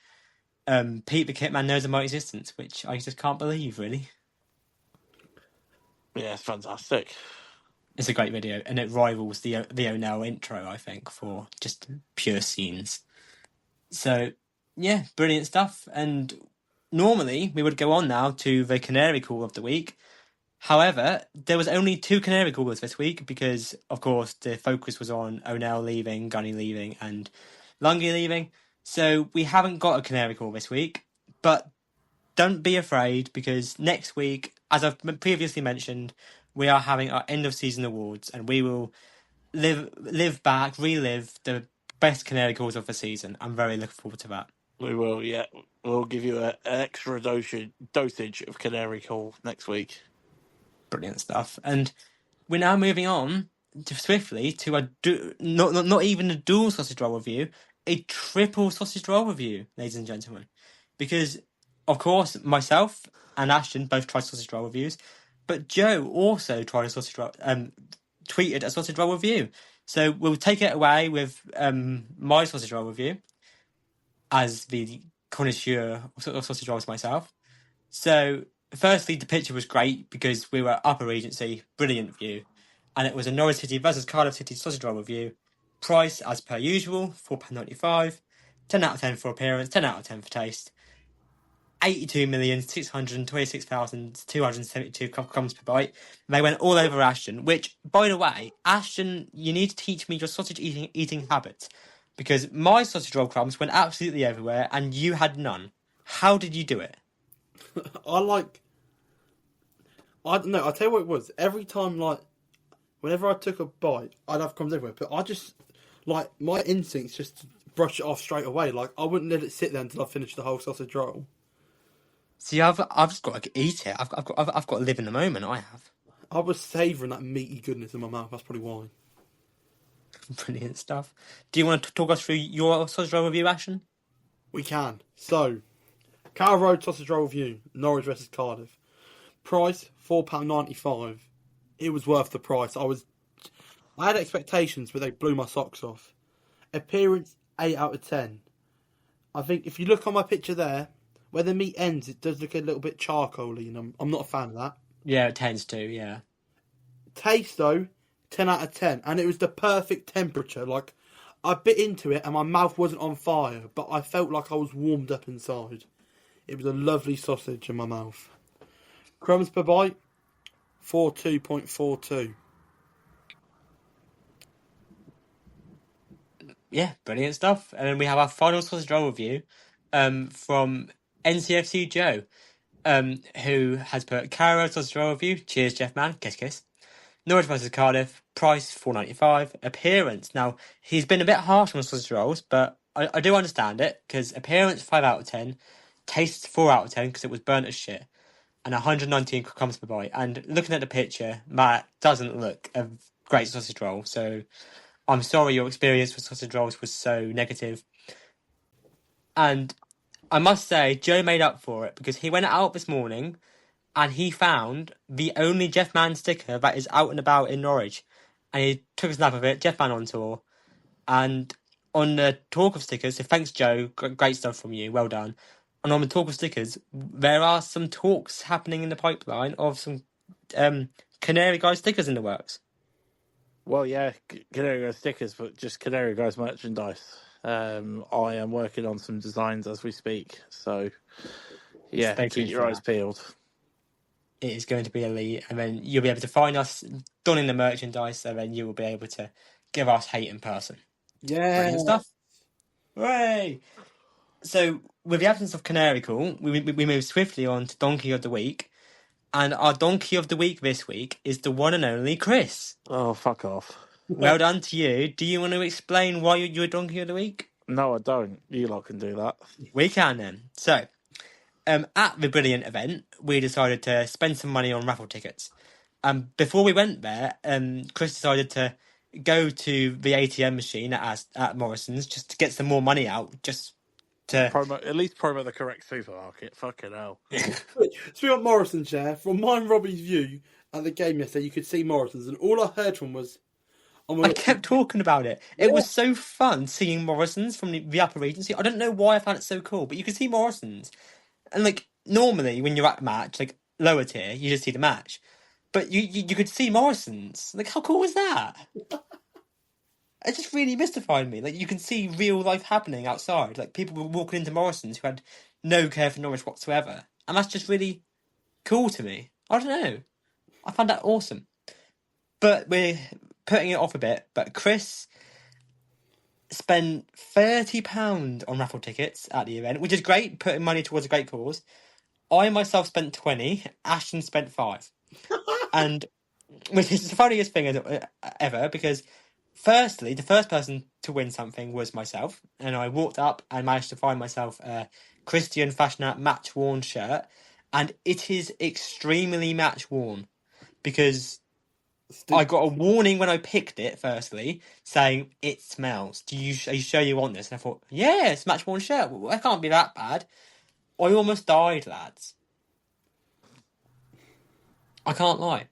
[SPEAKER 2] Pete the Kitman knows of my existence, which I just can't believe, really.
[SPEAKER 3] Yeah, it's fantastic.
[SPEAKER 2] It's a great video, and it rivals the O'Neill intro, I think, for just pure scenes. So, yeah, brilliant stuff. And normally we would go on now to the Canary Call of the week. However, there was only 2 Canary Callers this week because, of course, the focus was on O'Neill leaving, Gunny leaving, and Lungy leaving. So we haven't got a Canary Call this week, but don't be afraid because next week, as I've previously mentioned, we are having our end of season awards, and we will relive the best Canary Calls of the season. I'm very looking forward to that.
[SPEAKER 3] We will, yeah. We'll give you an extra dosage of Canary Call next week.
[SPEAKER 2] Brilliant stuff. And we're now moving on swiftly to not even a dual sausage roll review, a triple sausage roll review, ladies and gentlemen. Because, of course, myself and Ashton both tried sausage roll reviews, but Joe also tried a sausage roll, tweeted a sausage roll review. So we'll take it away with my sausage roll review as the connoisseur of sausage rolls myself. So, firstly, the picture was great because we were Upper Regency, brilliant view. And it was a Norwich City versus Cardiff City sausage roll review. Price, as per usual, £4.95. 10 out of 10 for appearance, 10 out of 10 for taste. 82,626,272 crumbs per bite. They went all over Ashton, which, by the way, Ashton, you need to teach me your sausage eating habits. Because my sausage roll crumbs went absolutely everywhere and you had none. How did you do it?
[SPEAKER 4] I don't know. I'll tell you what it was. Every time, whenever I took a bite, I'd have crumbs everywhere. But I just, my instincts just to brush it off straight away. Like, I wouldn't let it sit there until I finished the whole sausage roll.
[SPEAKER 2] See, I've just got to eat it. I've got to live in the moment. I have.
[SPEAKER 4] I was savouring that meaty goodness in my mouth. That's probably why.
[SPEAKER 2] Brilliant stuff. Do you want to talk us through your sausage roll review, Ashton?
[SPEAKER 4] We can. So, Carrow Road sausage roll review. Norwich versus Cardiff. Price £4.95. It was worth the price. I had expectations, but they blew my socks off. Appearance 8 out of 10. I think if you look on my picture there, where the meat ends, it does look a little bit charcoaly, and I'm not a fan of that.
[SPEAKER 2] Yeah, it tends to. Yeah.
[SPEAKER 4] Taste though, 10 out of 10, and it was the perfect temperature. Like, I bit into it, and my mouth wasn't on fire, but I felt like I was warmed up inside. It was a lovely sausage in my mouth. Crumbs per bite, 42.42.
[SPEAKER 2] Yeah, brilliant stuff. And then we have our final sausage roll review from NCFC Joe, who has put Carrow sausage roll review. Cheers, Jeff Man. Kiss, kiss. Norwich versus Cardiff. Price £4.95. Appearance. Now, he's been a bit harsh on the sausage rolls, but I do understand it because appearance 5 out of 10. Taste 4 out of 10 because it was burnt as shit. And 119 crumbs per bite. And looking at the picture, that doesn't look a great sausage roll. So I'm sorry your experience with sausage rolls was so negative. And I must say, Joe made up for it because he went out this morning and he found the only Jeff Man sticker that is out and about in Norwich. And he took a snap of it, Jeff Man on tour. And on the talk of stickers, so thanks, Joe, great stuff from you, well done. And on the talk of stickers, there are some talks happening in the pipeline of some Canary Guy stickers in the works.
[SPEAKER 3] Well, yeah, Canary Guys stickers, but just Canary Guys merchandise. I am working on some designs as we speak, so yeah,
[SPEAKER 2] Stay
[SPEAKER 3] keep
[SPEAKER 2] tuned
[SPEAKER 3] your
[SPEAKER 2] for
[SPEAKER 3] eyes
[SPEAKER 2] that.
[SPEAKER 3] peeled.
[SPEAKER 2] It is going to be elite, and then you'll be able to find us donning the merchandise, and then you will be able to give us hate in person.
[SPEAKER 4] Yeah.
[SPEAKER 2] Brilliant stuff. Hooray! So, with the absence of Canary Call, we move swiftly on to Donkey of the Week. And our Donkey of the Week this week is the one and only Chris.
[SPEAKER 3] Oh, fuck off.
[SPEAKER 2] Well done to you. Do you want to explain why you're Donkey of the Week?
[SPEAKER 3] No, I don't. You lot can do that.
[SPEAKER 2] We can then. So, at the Brilliant event, we decided to spend some money on raffle tickets. Before we went there, Chris decided to go to the ATM machine at Morrison's just to get some more money out, just to...
[SPEAKER 3] At least promo the correct supermarket. Fucking hell.
[SPEAKER 4] Speaking of Morrison's, yeah, from mine Robbie's view at the game yesterday, you could see Morrison's, and all I heard from was, "Oh my
[SPEAKER 2] I
[SPEAKER 4] God."
[SPEAKER 2] kept talking about it. It was so fun seeing Morrison's from the upper agency. I don't know why I found it so cool, but you could see Morrison's. And, like, normally when you're at a match, like, lower tier, you just see the match. But you could see Morrison's. Like, how cool was that? It just really mystified me. Like, you can see real life happening outside. Like, people were walking into Morrison's who had no care for Norwich whatsoever. And that's just really cool to me. I don't know. I found that awesome. But we're putting it off a bit. But Chris spent £30 on raffle tickets at the event, which is great, putting money towards a great cause. I myself spent 20, Ashton spent 5. And which is the funniest thing ever, because firstly, the first person to win something was myself, and I walked up and managed to find myself a Christian Fashionette match worn shirt, and it is extremely match worn because I got a warning when I picked it. Firstly, saying it smells. Are you sure you want this? And I thought, yeah, it's a match worn shirt. Well, that can't be that bad. I almost died, lads. I can't lie.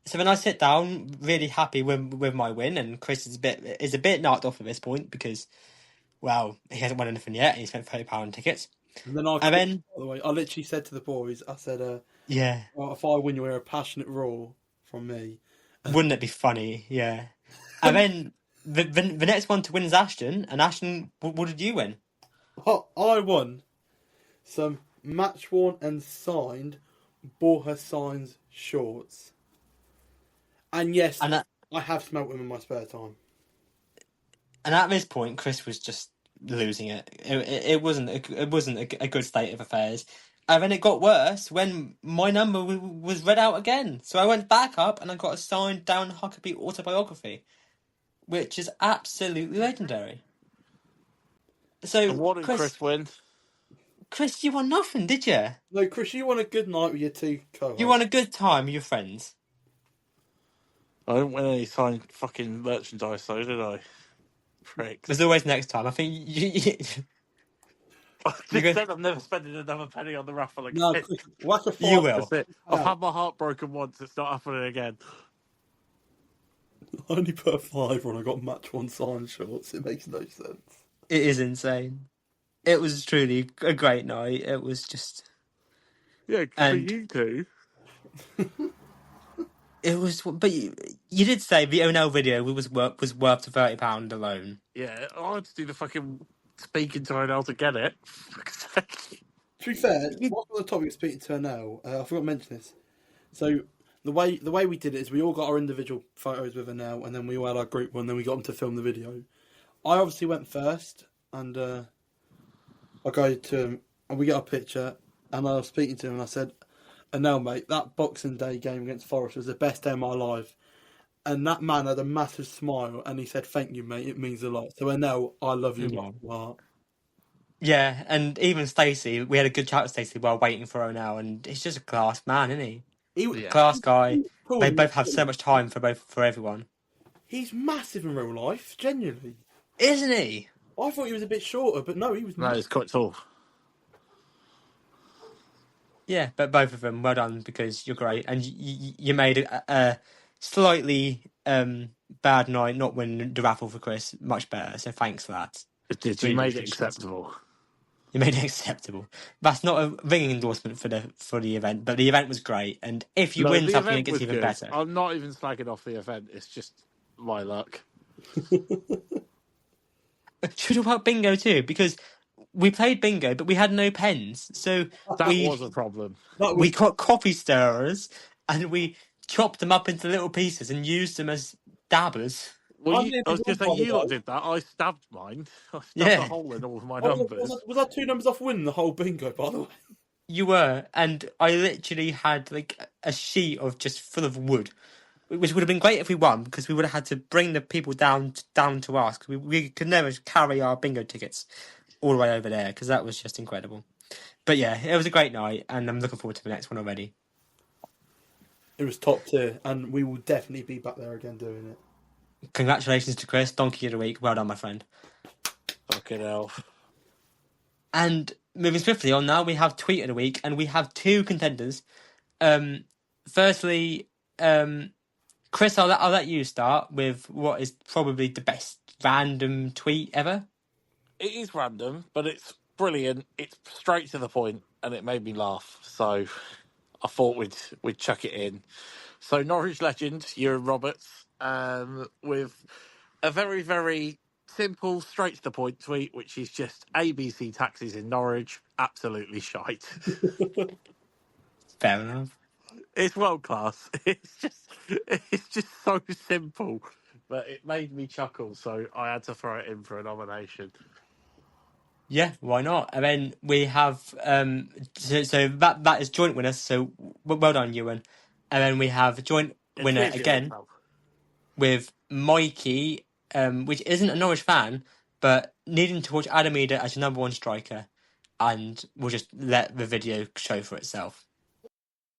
[SPEAKER 2] So then I sit down, really happy with my win, and Chris is a bit knocked off at this point because, well, he hasn't won anything yet, and he spent £30 on tickets.
[SPEAKER 4] And then by the way, I literally said to the boys, I said,
[SPEAKER 2] yeah,
[SPEAKER 4] well, if I win, you hear a passionate roar from me.
[SPEAKER 2] Wouldn't it be funny? Yeah. And then the next one to win is Ashton, and Ashton, what did you win?
[SPEAKER 4] Well, I won some match worn and signed Borja Signs shorts. And yes, I have smelt them in my spare time.
[SPEAKER 2] And at this point, Chris was just losing it. It wasn't a good state of affairs. And then it got worse when my number was read out again. So I went back up and I got a signed down Huckabee autobiography, which is absolutely legendary. So
[SPEAKER 3] And what did Chris win?
[SPEAKER 2] Chris, you won nothing, did you?
[SPEAKER 4] No, Chris, you won a good night with your two co-hosts.
[SPEAKER 2] You won a good time with your friends.
[SPEAKER 3] I didn't win any signed fucking merchandise, though, did I? Pricks.
[SPEAKER 2] There's always next time. I think you
[SPEAKER 3] I just said I'm never spending another penny on the raffle again.
[SPEAKER 4] No, Chris, whack a five.
[SPEAKER 2] You will.
[SPEAKER 3] That's it. I've had my heart broken once. It's not happening again.
[SPEAKER 4] I only put a £5 when I got match one signed shorts. It makes no sense.
[SPEAKER 2] It is insane. It was truly a great night. It was just...
[SPEAKER 3] Yeah, for you two.
[SPEAKER 2] It was... But you did say the ONL video was worth the £30 alone.
[SPEAKER 3] Yeah, I had to do the fucking speaking to her now to get it.
[SPEAKER 4] To be fair, what's on the topic of speaking to her now? I forgot to mention this. So the way we did it is we all got our individual photos with her now, and then we all had our group one, and then we got them to film the video. I obviously went first, and I go to him, and we get a picture, and I was speaking to him, and I said, "Anel, mate, that Boxing Day game against Forest was the best day of my life." And that man had a massive smile, and he said, "Thank you, mate. It means a lot." So Anel, I love you, my heart.
[SPEAKER 2] Yeah, and even Stacey, we had a good chat with Stacey while waiting for ONL, and he's just a class man, isn't he? Class guy. They both have so much time for everyone.
[SPEAKER 4] He's massive in real life, genuinely.
[SPEAKER 2] Isn't he?
[SPEAKER 4] I thought he was a bit shorter, but no, he was.
[SPEAKER 3] No, he's quite tall.
[SPEAKER 2] Yeah, but both of them, well done, because you're great, and you made a slightly bad night not winning the raffle for Chris much better. So thanks for that.
[SPEAKER 3] It did. You made it acceptable.
[SPEAKER 2] You made it acceptable. That's not a ringing endorsement for the event, but the event was great, and if you win something, it gets even better.
[SPEAKER 3] I'm not even slagging off the event. It's just my luck.
[SPEAKER 2] Should talk about bingo too, because we played bingo, but we had no pens, so
[SPEAKER 3] that was a problem.
[SPEAKER 2] We got coffee stirrers, and we chopped them up into little pieces and used them as dabbers.
[SPEAKER 3] Well,
[SPEAKER 4] I'm nearly
[SPEAKER 3] I was going to say,
[SPEAKER 4] won, by
[SPEAKER 3] you
[SPEAKER 4] the
[SPEAKER 3] lot
[SPEAKER 4] way.
[SPEAKER 3] did that. I stabbed mine. I stabbed
[SPEAKER 2] Yeah.
[SPEAKER 3] a hole in all of my
[SPEAKER 4] Was
[SPEAKER 3] numbers.
[SPEAKER 4] that 2 numbers off winning the whole bingo, by the way?
[SPEAKER 2] You were, and I literally had like a sheet of just full of wood, which would have been great if we won because we would have had to bring the people down to us. 'Cause we could never carry our bingo tickets all the way over there because that was just incredible. But yeah, it was a great night, and I'm looking forward to the next one already.
[SPEAKER 4] It was top tier, and we will definitely be back there again doing it.
[SPEAKER 2] Congratulations to Chris, Donkey of the Week. Well done, my friend.
[SPEAKER 3] Fucking hell.
[SPEAKER 2] And moving swiftly on now, we have Tweet of the Week, and we have 2 contenders. Firstly, Chris, I'll let you start with what is probably the best random tweet ever.
[SPEAKER 3] It is random, but it's brilliant. It's straight to the point, and it made me laugh. So I thought we'd chuck it in. So Norwich legend Ewan Roberts, with a very, very simple, straight to the point tweet, which is just ABC taxis in Norwich, absolutely shite.
[SPEAKER 2] Fair enough.
[SPEAKER 3] It's world class. It's just so simple, but it made me chuckle, so I had to throw it in for a nomination.
[SPEAKER 2] Yeah, why not? And then we have so that is joint winners. So well done, Ewan. And then we have joint winner
[SPEAKER 3] Cheers, Ewan,
[SPEAKER 2] again
[SPEAKER 3] pal.
[SPEAKER 2] with Mikey, which isn't a Norwich fan, but needing to watch Adam Eder as your number 1 striker, and we'll just let the video show for itself.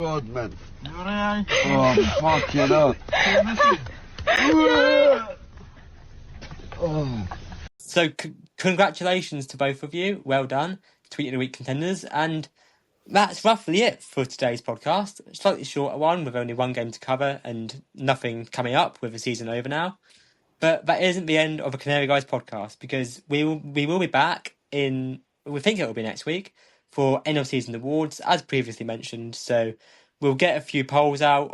[SPEAKER 6] God, man. Oh, fuck it up. Oh.
[SPEAKER 2] So congratulations to both of you. Well done, Tweet of the Week contenders. And that's roughly it for today's podcast. Slightly shorter one with only 1 game to cover and nothing coming up with the season over now. But that isn't the end of a Canary Guys podcast because we will be back we think it will be next week for end of season awards as previously mentioned. So we'll get a few polls out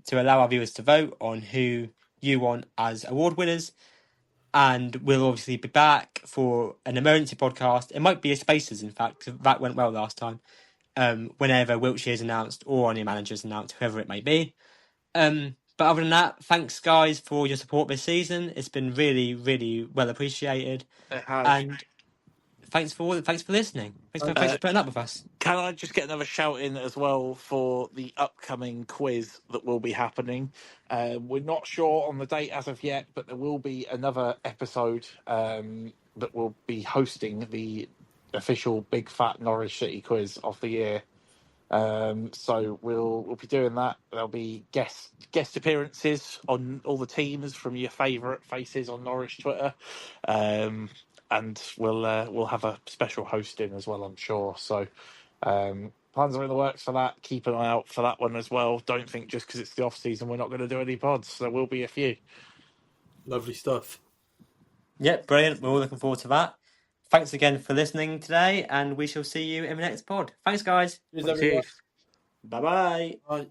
[SPEAKER 2] to allow our viewers to vote on who you want as award winners. And we'll obviously be back for an emergency podcast. It might be a Spaces, in fact, 'cause that went well last time. Whenever Wiltshire's announced or any manager's announced, whoever it may be. But other than that, thanks guys for your support this season. It's been really, really well appreciated.
[SPEAKER 3] It has.
[SPEAKER 2] And thanks for listening. Thanks for putting up with us.
[SPEAKER 3] Can I just get another shout in as well for the upcoming quiz that will be happening? We're not sure on the date as of yet, but there will be another episode that will be hosting the official Big Fat Norwich City quiz of the year. So we'll be doing that. There'll be guest appearances on all the teams from your favourite faces on Norwich Twitter. And we'll have a special hosting as well, I'm sure. So plans are in the works for that. Keep an eye out for that one as well. Don't think just because it's the off season we're not going to do any pods. There will be a few.
[SPEAKER 4] Lovely stuff.
[SPEAKER 2] Yep, brilliant. We're all looking forward to that. Thanks again for listening today, and we shall see you in the next pod. Thanks, guys.
[SPEAKER 4] Cheers, everyone.
[SPEAKER 3] Cheers.
[SPEAKER 2] Bye-bye.
[SPEAKER 4] Bye.